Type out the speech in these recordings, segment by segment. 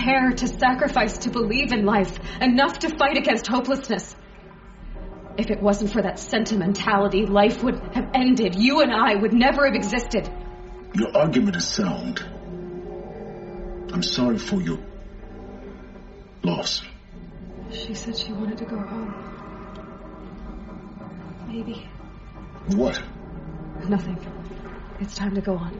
care to sacrifice to believe in life, enough to fight against hopelessness. If it wasn't for that sentimentality, life would have ended. You and I would never have existed. Your argument is sound. I'm sorry for your loss. She said she wanted to go home. Maybe. What? Nothing. It's time to go on.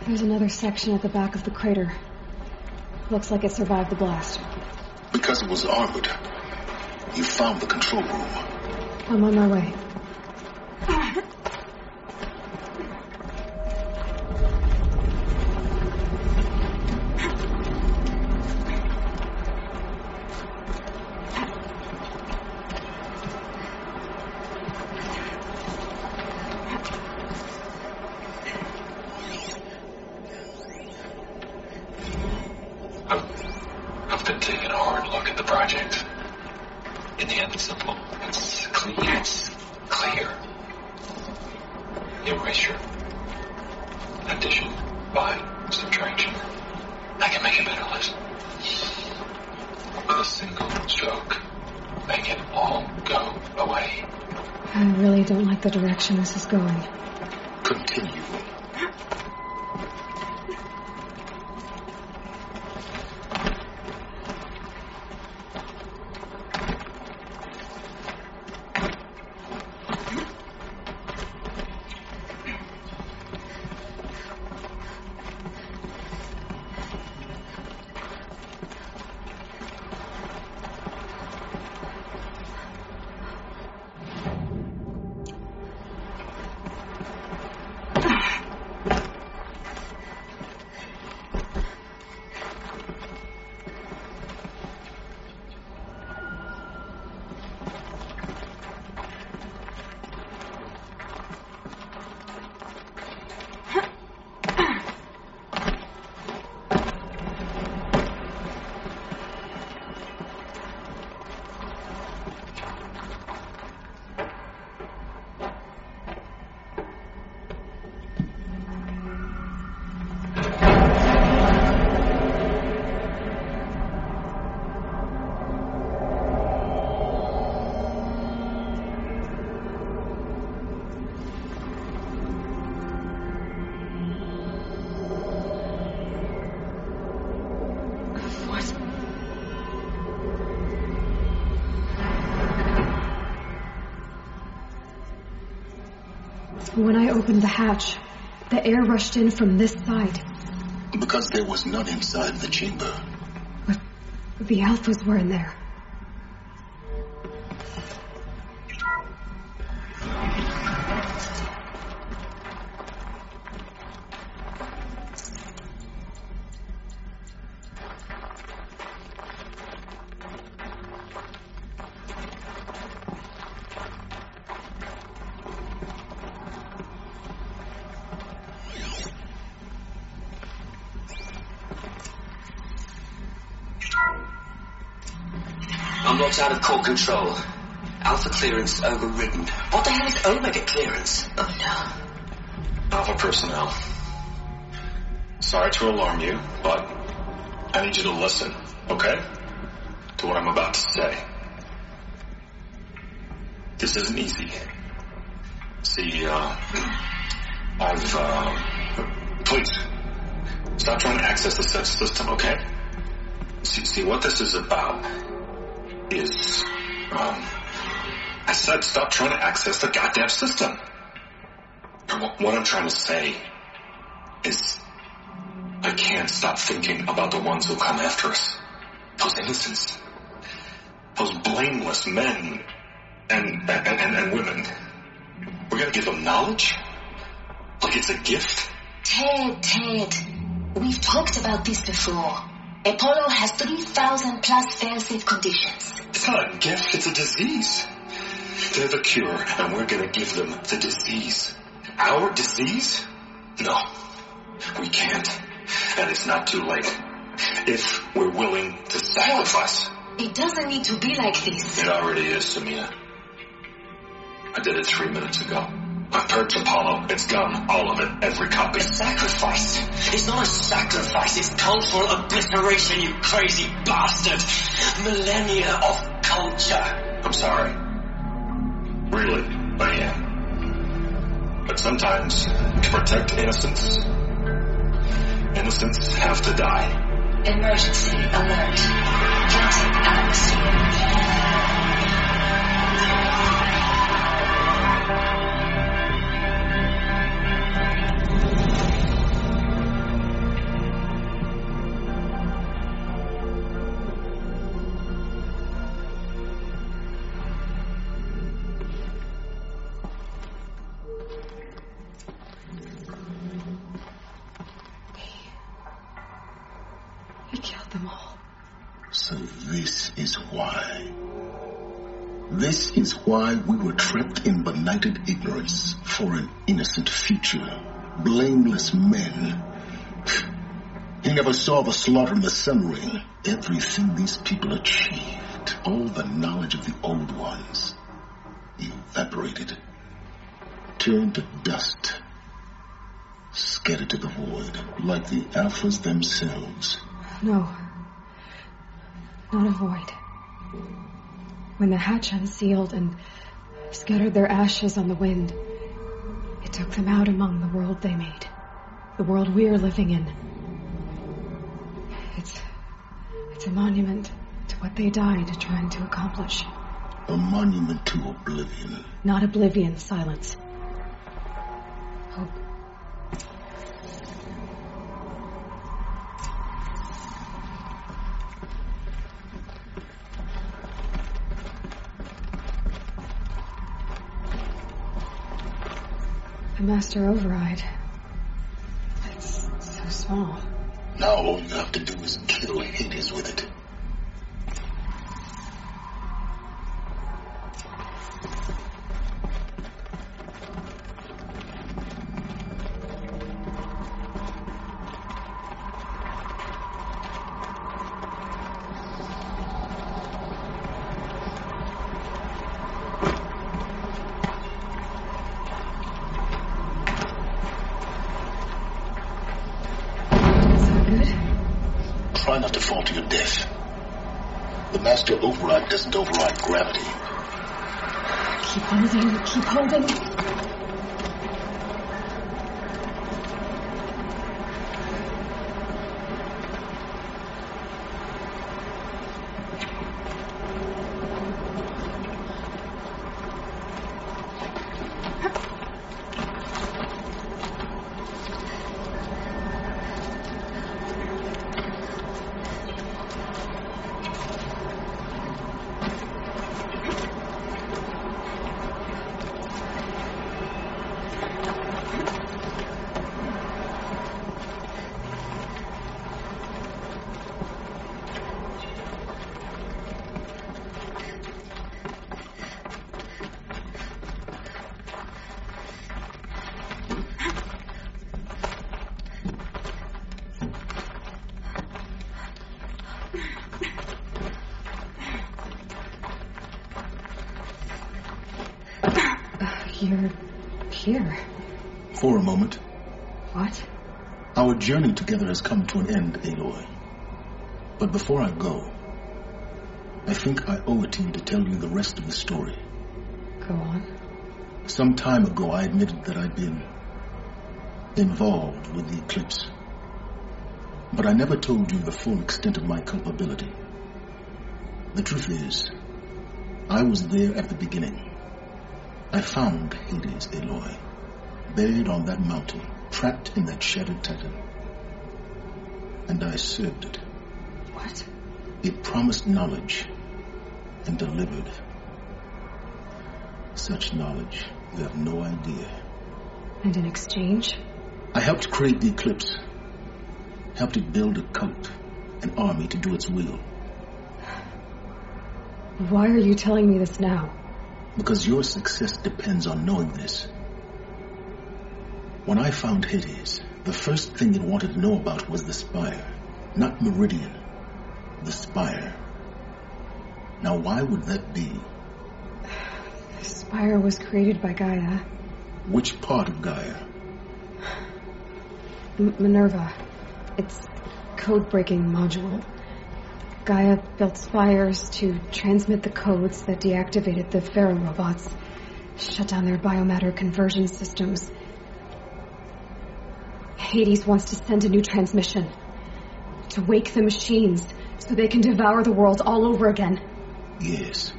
There's another section at the back of the crater. Looks like it survived the blast. Because it was armored. You found the control room. I'm on my way. I've been taking a hard look at the project. In the end, it's simple. It's clean. It's clear. Erasure. Addition. By subtraction. I can make a better list. With a single stroke. Make it all go away. I really don't like the direction this is going. Continue. When I opened the hatch, the air rushed in from this side. Because there was none inside the chamber. But the Alphas were in there. I'm locked out of core control. Alpha clearance overridden. What the hell is Omega clearance? Oh no. Alpha personnel. Sorry to alarm you, but I need you to listen, okay? To what I'm about to say. This isn't easy. See, please, stop trying to access the system, okay? See, what this is about is, I said stop trying to access the goddamn system. What I'm trying to say is, I can't stop thinking about the ones who come after us. Those innocents. Those blameless men and women. We're gonna give them knowledge? Like it's a gift? Ted. We've talked about this before. Apollo has 3,000 plus fail-safe conditions. It's not a gift, it's a disease. They're the cure, and we're gonna give them the disease. Our disease? No, we can't. And it's not too late. If we're willing to sacrifice. It doesn't need to be like this. It already is, Samina. I did it 3 minutes ago. I purged Apollo. It's gone. All of it. Every copy. A sacrifice. It's not a sacrifice. It's cultural obliteration, you crazy bastard. Millennia of culture. I'm sorry. Really, I am. But sometimes, to protect innocence have to die. Emergency alert. Planting atmosphere. He killed them all. So this is why. This is why we were trapped in benighted ignorance for an innocent future. Blameless men. He never saw the slaughter and the summering. Everything these people achieved, all the knowledge of the old ones, evaporated, turned to dust, scattered to the void, like the Alphas themselves. No. Not a void. When the hatch unsealed and scattered their ashes on the wind, it took them out among the world they made. The world we're living in. It's a monument to what they died trying to accomplish. A monument to oblivion. Not oblivion, silence. Hope. The master override. It's so small. Now all you have to do is kill Hades with it. Try not to fall to your death. The master override doesn't override gravity. Keep holding, keep holding. You're here. For a moment. What? Our journey together has come to an end, Aloy. But before I go, I think I owe it to you to tell you the rest of the story. Go on. Some time ago, I admitted that I'd been involved with the eclipse. But I never told you the full extent of my culpability. The truth is, I was there at the beginning. I found Hades, Aloy, buried on that mountain, trapped in that shattered titan. And I served it. What? It promised knowledge and delivered. Such knowledge, you have no idea. And in exchange? I helped create the eclipse. Helped it build a cult, an army to do its will. Why are you telling me this now? Because your success depends on knowing this. When I found Hades, the first thing it wanted to know about was the Spire. Not Meridian. The Spire. Now why would that be? The Spire was created by Gaia. Which part of Gaia? Minerva. Its code-breaking module. Gaia built spires to transmit the codes that deactivated the Pharaoh robots, shut down their biomatter conversion systems. Hades wants to send a new transmission, to wake the machines so they can devour the world all over again. Yes.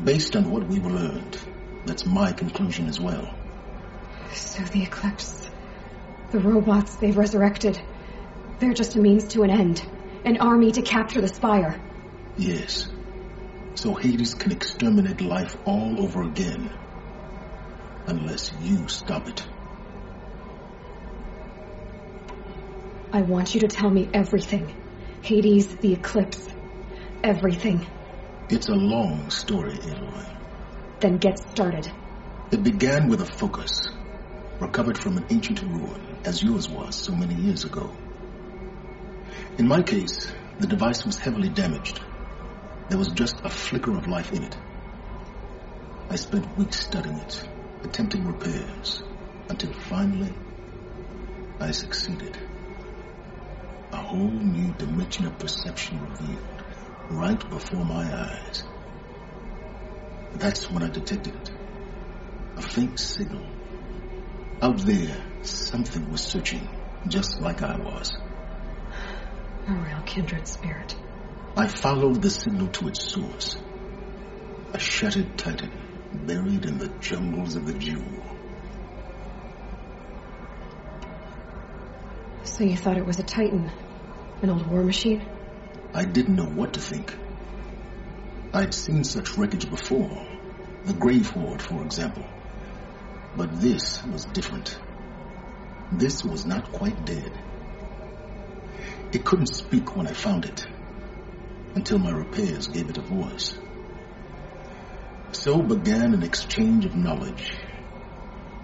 Based on what we've learned, that's my conclusion as well. So the Eclipse, the robots they've resurrected, they're just a means to an end. An army to capture the Spire. Yes. So Hades can exterminate life all over again. Unless you stop it. I want you to tell me everything. Hades, the Eclipse. Everything. It's a long story, Aloy. Then get started. It began with a focus. Recovered from an ancient ruin, as yours was so many years ago. In my case, the device was heavily damaged. There was just a flicker of life in it. I spent weeks studying it, attempting repairs, until finally, I succeeded. A whole new dimension of perception revealed, right before my eyes. That's when I detected it. A faint signal. Out there, something was searching, just like I was. A real kindred spirit. I followed the signal to its source. A shattered titan, buried in the jungles of the Jewel. So you thought it was a titan? An old war machine? I didn't know what to think. I'd seen such wreckage before. The Grave Horde, for example. But this was different. This was not quite dead. It couldn't speak when I found it, until my repairs gave it a voice. So began an exchange of knowledge.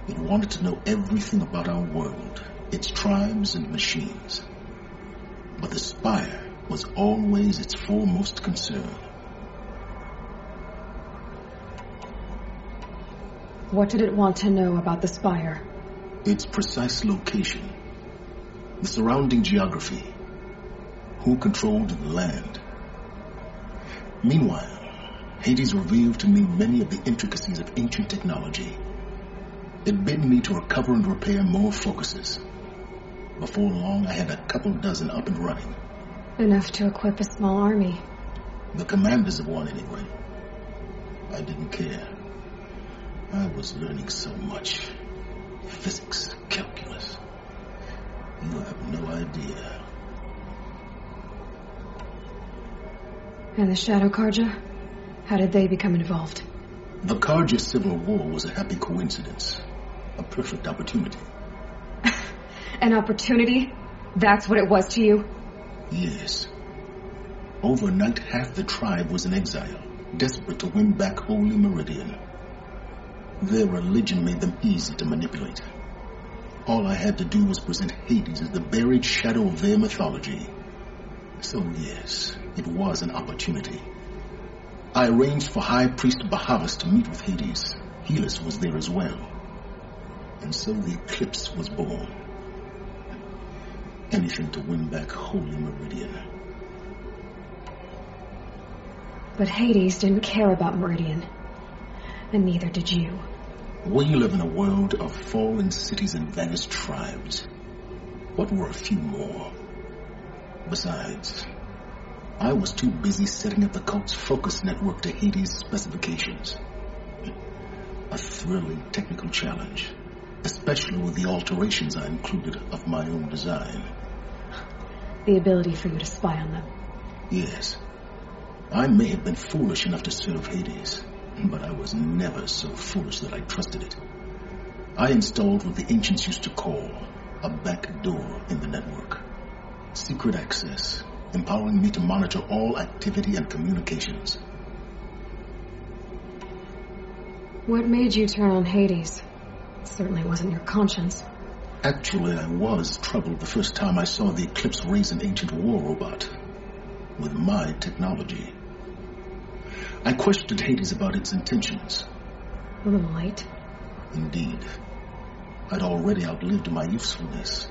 It wanted to know everything about our world, its tribes and machines. But the Spire was always its foremost concern. What did it want to know about the Spire? Its precise location, the surrounding geography, who controlled the land. Meanwhile, Hades revealed to me many of the intricacies of ancient technology. It bid me to recover and repair more focuses. Before long, I had a couple dozen up and running. Enough to equip a small army. The commanders of one, anyway. I didn't care. I was learning so much. Physics, calculus. You have no idea. And the Shadow Karja? How did they become involved? The Karja Civil War was a happy coincidence. A perfect opportunity. An opportunity? That's what it was to you? Yes. Overnight, half the tribe was in exile, desperate to win back Holy Meridian. Their religion made them easy to manipulate. All I had to do was present Hades as the buried shadow of their mythology. So yes, it was an opportunity. I arranged for High Priest Bahavas to meet with Hades. Helis was there as well. And so the Eclipse was born. Anything to win back Holy Meridian. But Hades didn't care about Meridian. and neither did you. We live in a world of fallen cities and vanished tribes. What were a few more? Besides, I was too busy setting up the cult's focus network to Hades' specifications. A thrilling technical challenge, especially with the alterations I included of my own design. The ability for you to spy on them. Yes. I may have been foolish enough to serve Hades, but I was never so foolish that I trusted it. I installed what the ancients used to call a back door in the network. Secret access, empowering me to monitor all activity and communications. What made you turn on Hades? It certainly wasn't your conscience. Actually, I was troubled the first time I saw the Eclipse raise an ancient war robot with my technology. I questioned Hades about its intentions. A little late. Indeed. I'd already outlived my usefulness.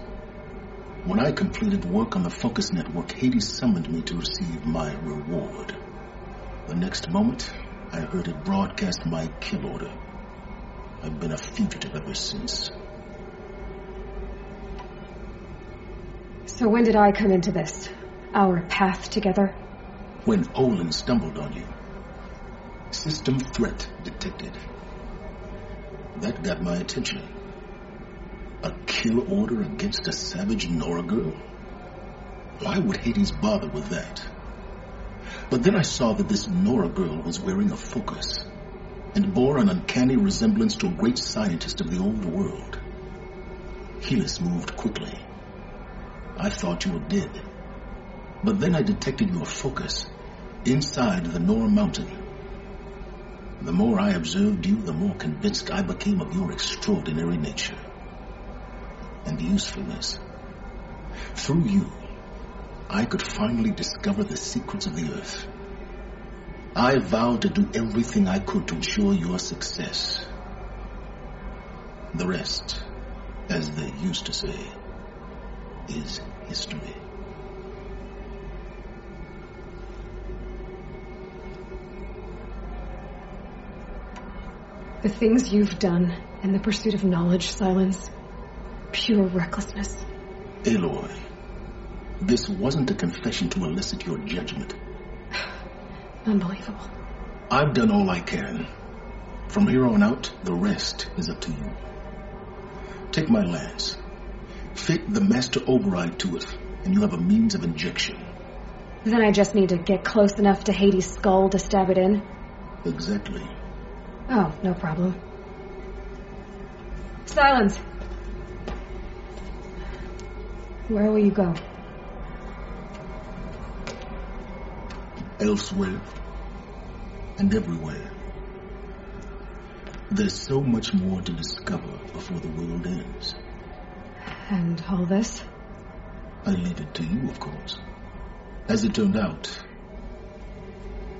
When I completed work on the Focus Network, Hades summoned me to receive my reward. The next moment, I heard it broadcast my kill order. I've been a fugitive ever since. So when did I come into this? Our path together? When Olin stumbled on you. System threat detected. That got my attention. A kill order against a savage Nora girl? Why would Hades bother with that? But then I saw that this Nora girl was wearing a focus and bore an uncanny resemblance to a great scientist of the old world. Helis moved quickly. I thought you were dead. But then I detected your focus inside the Nora mountain. The more I observed you, the more convinced I became of your extraordinary nature and usefulness. Through you, I could finally discover the secrets of the earth. I vowed to do everything I could to ensure your success. The rest, as they used to say, is history. The things you've done in the pursuit of knowledge, Silence, pure recklessness. Aloy, this wasn't a confession to elicit your judgment. Unbelievable. I've done all I can. From here on out, the rest is up to you. Take my lance. Fit the master override to it, and you have a means of injection. Then I just need to get close enough to Hades' skull to stab it in? Exactly. Oh, no problem. Silence! Where will you go? Elsewhere. And everywhere. There's so much more to discover before the world ends. And all this? I leave it to you, of course. As it turned out,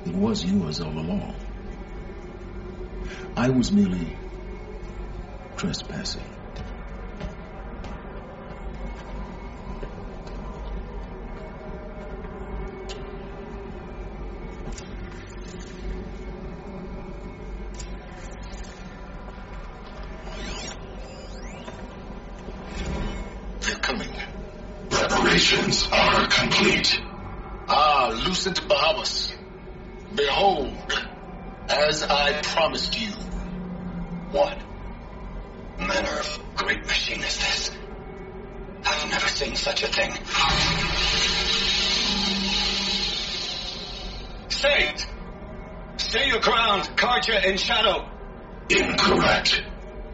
it was yours all along. I was merely trespassing. They're coming. Preparations are complete. Lucent Bahamas. Behold, as I promised you. What manner of great machine is this? I've never seen such a thing. Stay your ground, Karja in shadow. Incorrect.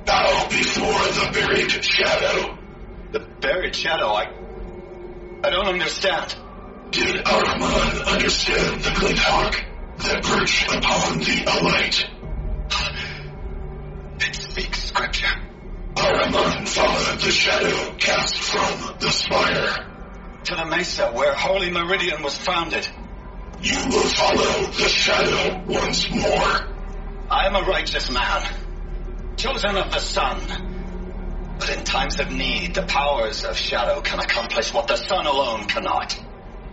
Bow before the buried shadow. The buried shadow, I don't understand. Did Ahriman understand the glint hawk that perched upon the alight? It speaks scripture. Ahriman followed the shadow cast from the spire. To the mesa where Holy Meridian was founded. You will follow the shadow once more. I am a righteous man, chosen of the sun. But in times of need, the powers of shadow can accomplish what the sun alone cannot.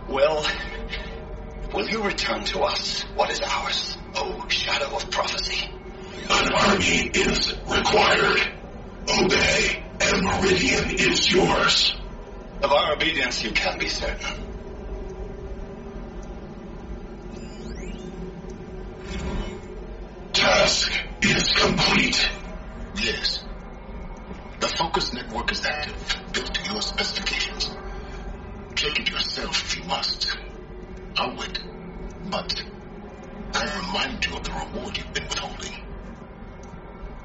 Will you return to us what is ours, O shadow of prophecy? An army is required. Obey, and Meridian is yours. Of our obedience you can be certain. Task is complete. Yes. The focus network is active, built to your specifications. Check it yourself if you must. I'll wait. But I remind you of the reward you've been withholding.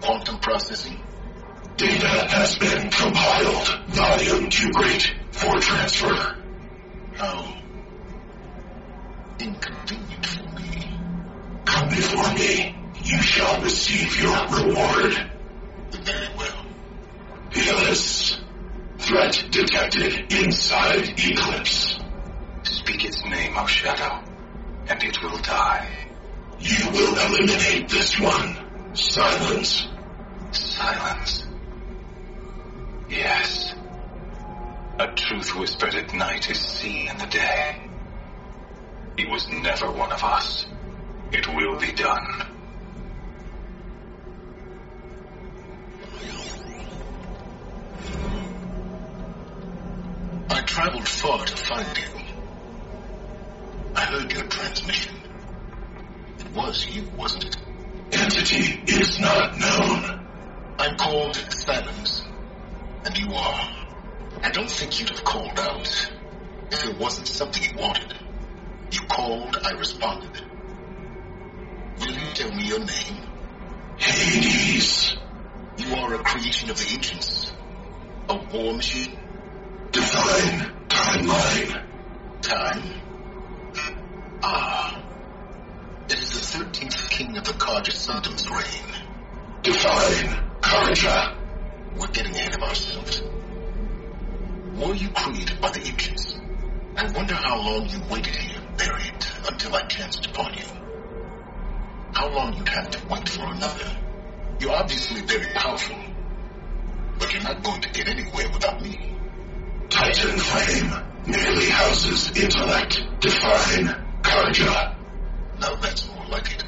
Quantum processing? Data has been compiled. Volume too great for transfer. How inconvenient for me. Come before me. You shall receive your reward. Very well. Yes. Threat detected inside Eclipse. Speak its name, O Shadow, and it will die. You will eliminate this one. Silence. Silence. Yes. A truth whispered at night is seen in the day. He was never one of us. It will be done. I traveled far to find you. I heard your transmission. It was you, wasn't it? Entity is not known. I'm called Silence, and you are. I don't think you'd have called out if it wasn't something you wanted. You called, I responded. Will you tell me your name? Hades. You are a creation of the ancients. A war machine? Define timeline. Time? Ah. It is the 13th king of the Karja Sundam's reign. Define Karja. We're getting ahead of ourselves. Were you created by the ancients? I wonder how long you waited here, buried, until I chanced upon you. How long you'd have to wait for another. You're obviously very powerful, but you're not going to get anywhere without me. Titan Flame merely houses intellect. Define Karja. Now that's more like it.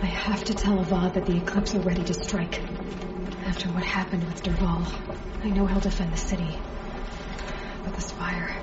I have to tell Avad that the Eclipse are ready to strike. After what happened with Derval, I know he'll defend the city. But the Spire...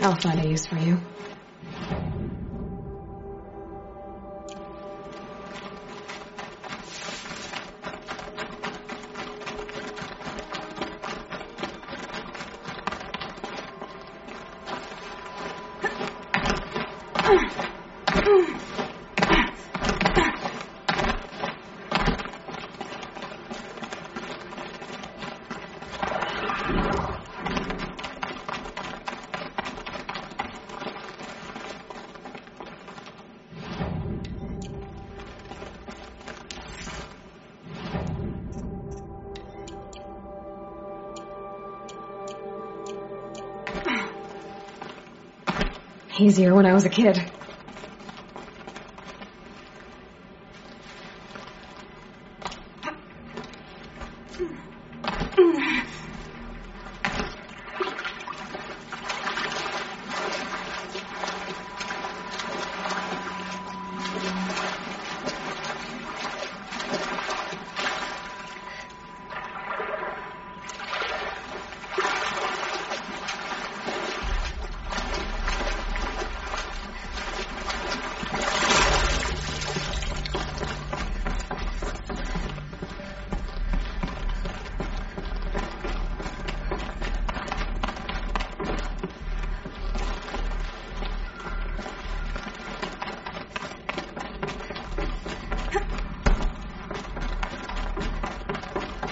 I'll find a use for you. Easier when I was a kid.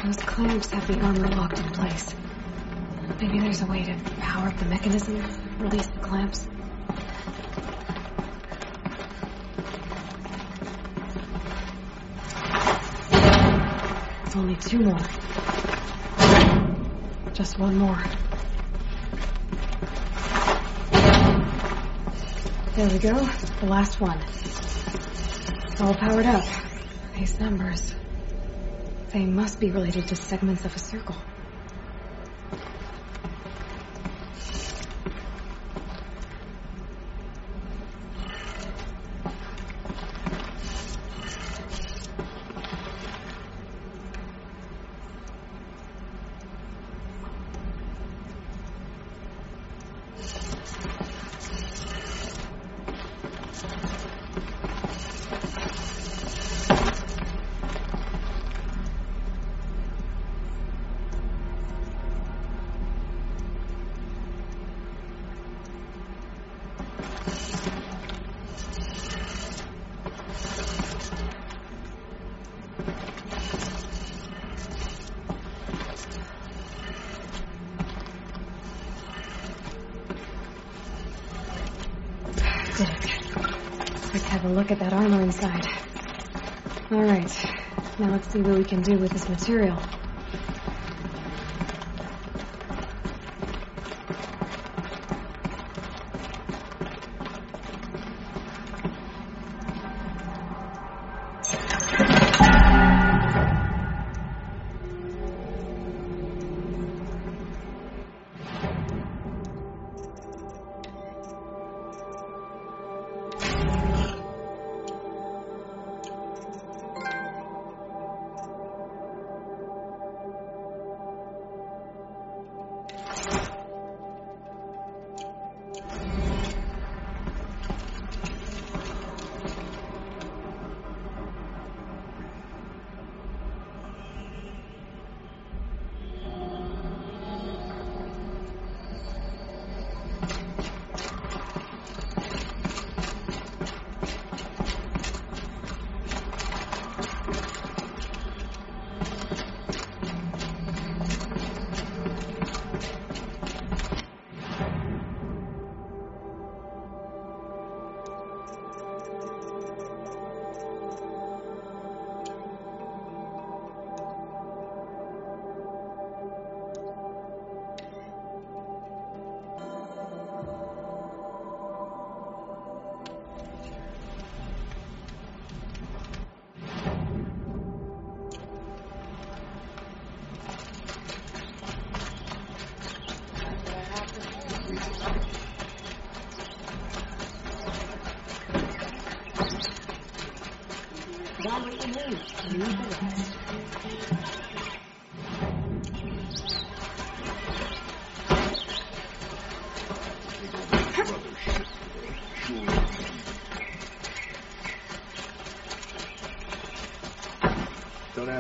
Those clamps have the armor locked in place. Maybe there's a way to power up the mechanism, release the clamps. It's only 2 more. Just 1 more. There we go. The last one. All powered up. These numbers. They must be related to segments of a circle. Let's have a look at that armor inside. Alright, now let's see what we can do with this material.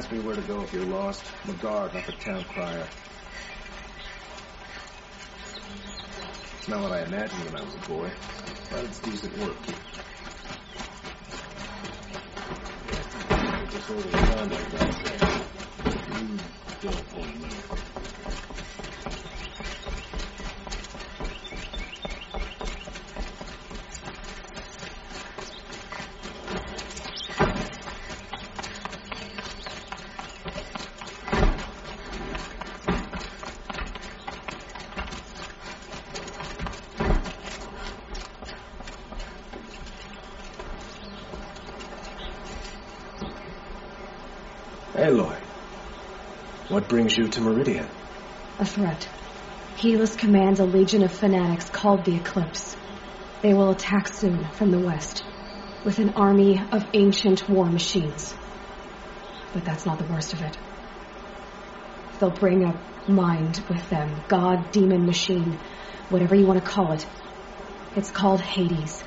ask me where to go if you're lost. I'm a guard, not the town crier. It's not what I imagined when I was a boy, but it's decent work. Just over the ground, I gotta say. You don't own me. Aloy, what brings you to Meridian? A threat. Helis commands a legion of fanatics called the Eclipse. They will attack soon from the west, with an army of ancient war machines. But that's not the worst of it. They'll bring a mind with them, god, demon, machine, whatever you want to call it. It's called Hades.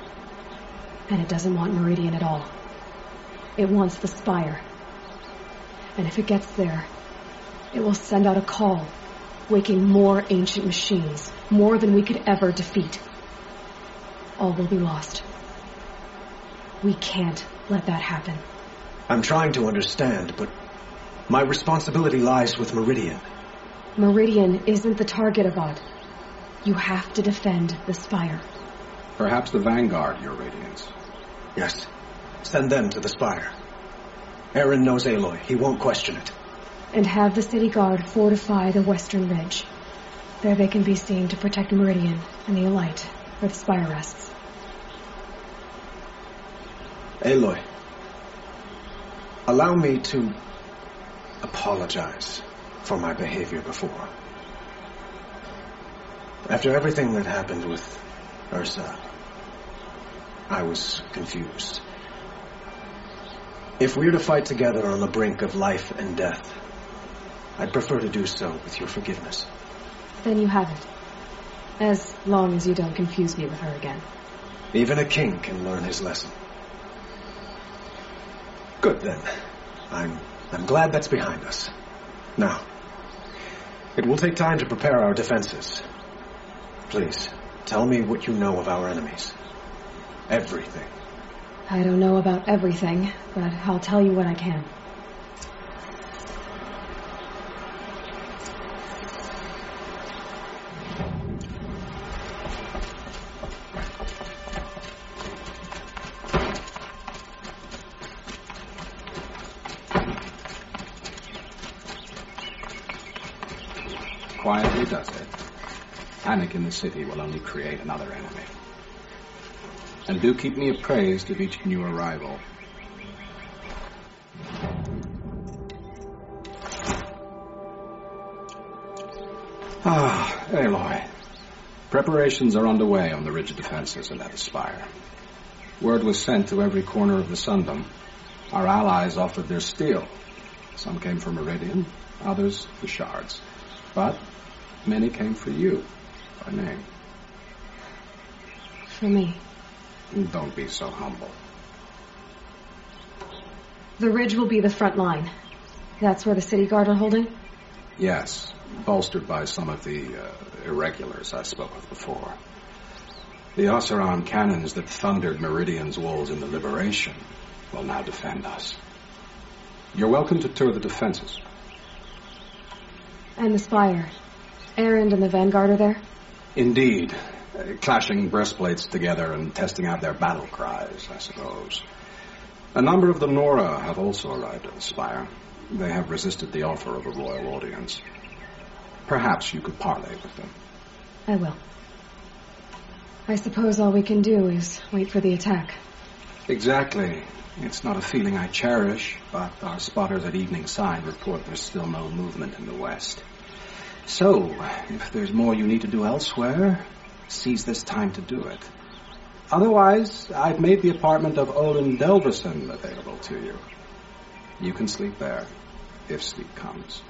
And it doesn't want Meridian at all. It wants the Spire. And if it gets there, it will send out a call, waking more ancient machines, more than we could ever defeat. All will be lost. We can't let that happen. I'm trying to understand, but my responsibility lies with Meridian. Meridian isn't the target, Avad. You have to defend the Spire. Perhaps the Vanguard, Your Radiance. Yes. Send them to the Spire. Aaron knows Aloy. He won't question it. And have the city guard fortify the western ridge. There they can be seen to protect Meridian and the Elite, where the Spire rests. Aloy, allow me to apologize for my behavior before. After everything that happened with Ursa, I was confused. If we're to fight together on the brink of life and death, I'd prefer to do so with your forgiveness. Then you have it. As long as you don't confuse me with her again. Even a king can learn his lesson. Good, then. I'm glad that's behind us. Now, it will take time to prepare our defenses. Please, tell me what you know of our enemies. Everything. I don't know about everything, but I'll tell you what I can. Quietly does it. Panic in the city will only create another enemy. And do keep me appraised of each new arrival. Aloy. Preparations are underway on the ridge of defenses and at the Spire. Word was sent to every corner of the Sundom. Our allies offered their steel. Some came for Meridian, others for shards. But many came for you, by name. For me. Don't be so humble. The ridge will be the front line. That's where the city guard are holding? Yes, bolstered by some of the irregulars I spoke of before. The Oseram cannons that thundered Meridian's walls in the Liberation will now defend us. You're welcome to tour the defenses. And the Spire. Erend and the Vanguard are there? Indeed. Clashing breastplates together and testing out their battle cries, I suppose. A number of the Nora have also arrived at the Spire. They have resisted the offer of a royal audience. Perhaps you could parley with them. I will. I suppose all we can do is wait for the attack. Exactly. It's not a feeling I cherish, but our spotters at Evening Sign report there's still no movement in the west. So, if there's more you need to do elsewhere, seize this time to do it. Otherwise, I've made the apartment of Olin Delverson available to you. You can sleep there, if sleep comes.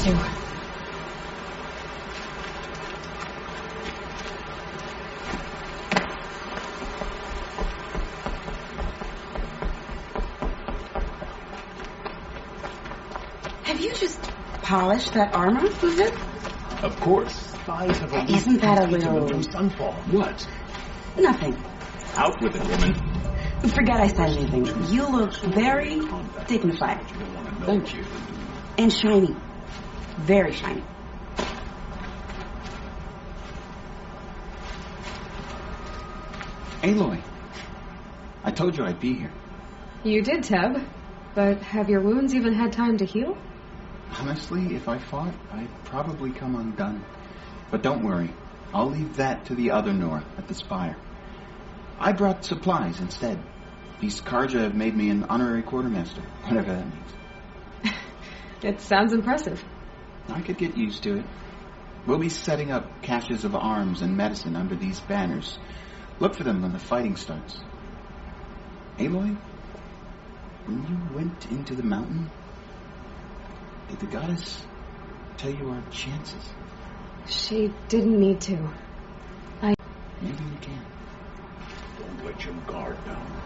to. Have you just polished that armor, Luther? Of course. Thighs have a Isn't that a little... sunfall. What? Nothing. Out with it, woman. Forget I said anything. You look very dignified. Thank you. And shiny. Very shiny. Aloy, I told you I'd be here. You did, Teb. But have your wounds even had time to heal? Honestly, if I fought, I'd probably come undone. But don't worry. I'll leave that to the other Nora at the Spire. I brought supplies instead. These Karja have made me an honorary quartermaster, whatever that means. It sounds impressive. I could get used to it. We'll be setting up caches of arms and medicine under these banners. Look for them when the fighting starts. Aloy, when you went into the mountain, did the goddess tell you our chances? She didn't need to. Maybe you can. Don't let your guard down.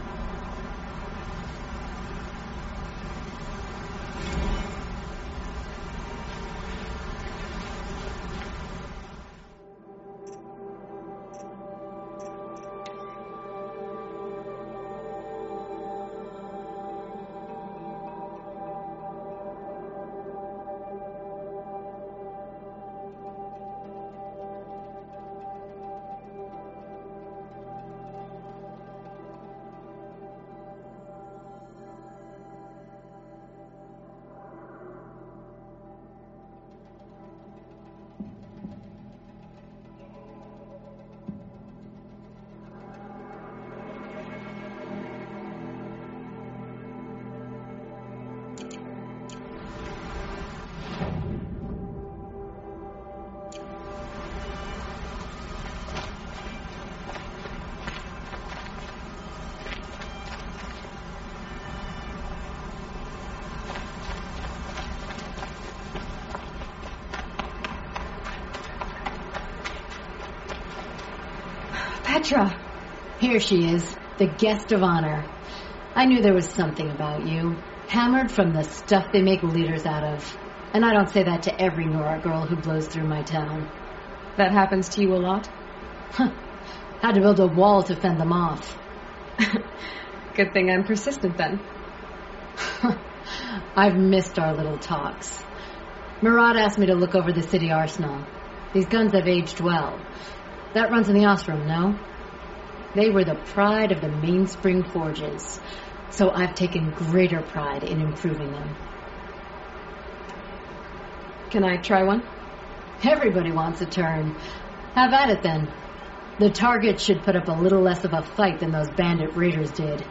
Petra! Here she is, the guest of honor. I knew there was something about you. Hammered from the stuff they make leaders out of. And I don't say that to every Nora girl who blows through my town. That happens to you a lot? Had to build a wall to fend them off. Good thing I'm persistent then. I've missed our little talks. Murad asked me to look over the city arsenal. These guns have aged well. That runs in the Ostrom, no? They were the pride of the Mainspring Forges, so I've taken greater pride in improving them. Can I try one? Everybody wants a turn. Have at it then. The target should put up a little less of a fight than those bandit raiders did.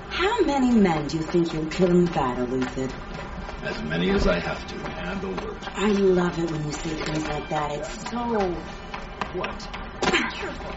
How many men do you think you'll kill in battle, Luther? As many as I have to, and the word. I love it when you say things like that. It's so... What? Careful.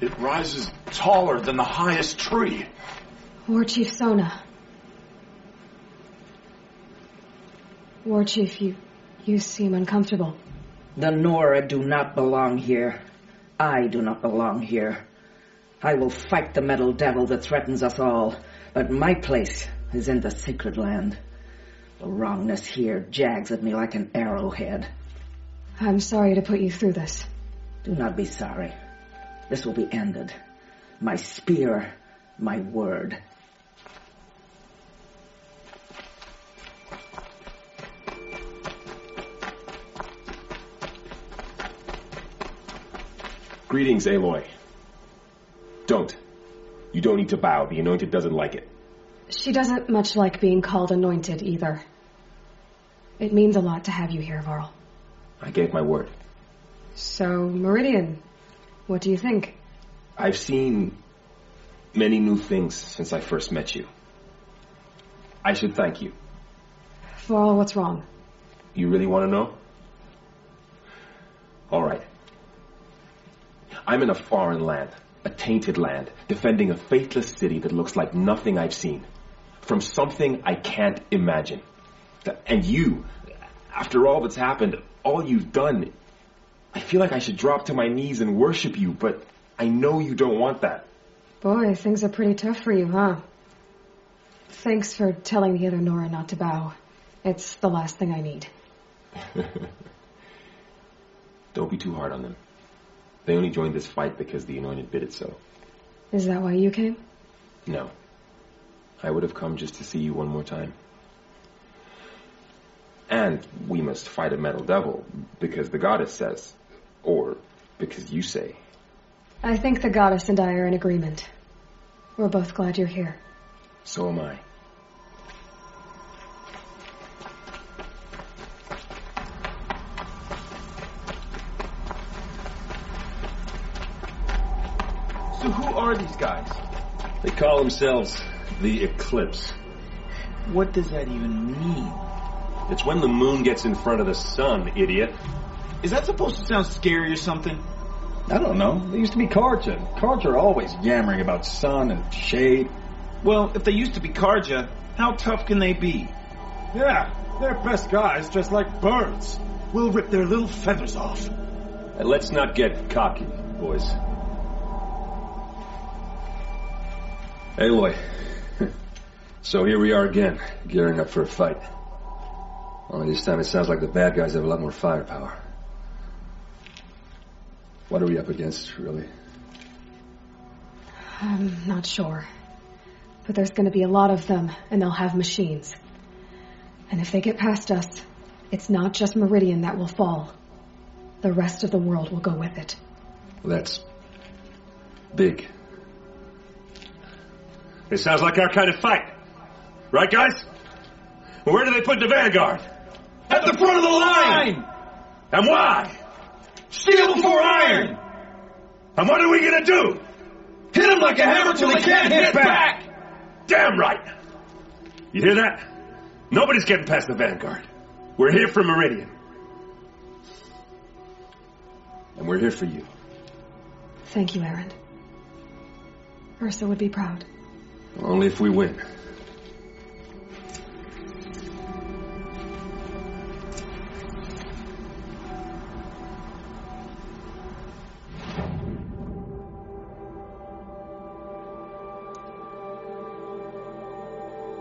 It rises taller than the highest tree. War Chief Sona. War Chief, you seem uncomfortable. The Nora do not belong here. I do not belong here. I will fight the metal devil that threatens us all, but my place is in the sacred land. The wrongness here jags at me like an arrowhead. I'm sorry to put you through this. Do not be sorry. This will be ended. My spear, my word. Greetings, Aloy. Don't. You don't need to bow. The Anointed doesn't like it. She doesn't much like being called Anointed either. It means a lot to have you here, Varl. I gave my word. So, Meridian, what do you think? I've seen many new things since I first met you. I should thank you. Varl, what's wrong? You really want to know? All right. I'm in a foreign land, a tainted land, defending a faithless city that looks like nothing I've seen. From something I can't imagine. And you, after all that's happened, all you've done, I feel like I should drop to my knees and worship you, but I know you don't want that. Boy, things are pretty tough for you, huh? Thanks for telling the other Nora not to bow. It's the last thing I need. Don't be too hard on them. They only joined this fight because the Anointed bid it so. Is that why you came? No. I would have come just to see you one more time. And we must fight a metal devil, because the goddess says. Or because you say. I think the goddess and I are in agreement. We're both glad you're here. So am I. So who are these guys? They call themselves the Eclipse. What does that even mean? It's when the moon gets in front of the sun, idiot. Is that supposed to sound scary or something? I don't know. They used to be Karja. Karja are always yammering about sun and shade. Well, if they used to be Karja, how tough can they be? Yeah, they're best guys, just like birds. We'll rip their little feathers off. And let's not get cocky, boys. Aloy. So here we are again, gearing up for a fight. Only this time it sounds like the bad guys have a lot more firepower. What are we up against, really? I'm not sure. But there's going to be a lot of them, and they'll have machines. And if they get past us, it's not just Meridian that will fall. The rest of the world will go with it. Well, that's big. It sounds like our kind of fight. Right, guys? Well, where do they put the vanguard? At the front of the line! And why? Steel before iron! And what are we gonna do? Hit them like a hammer till they can't hit back! Damn right! You hear that? Nobody's getting past the vanguard. We're here for Meridian. And we're here for you. Thank you, Aaron. Ursa would be proud. Only if we win.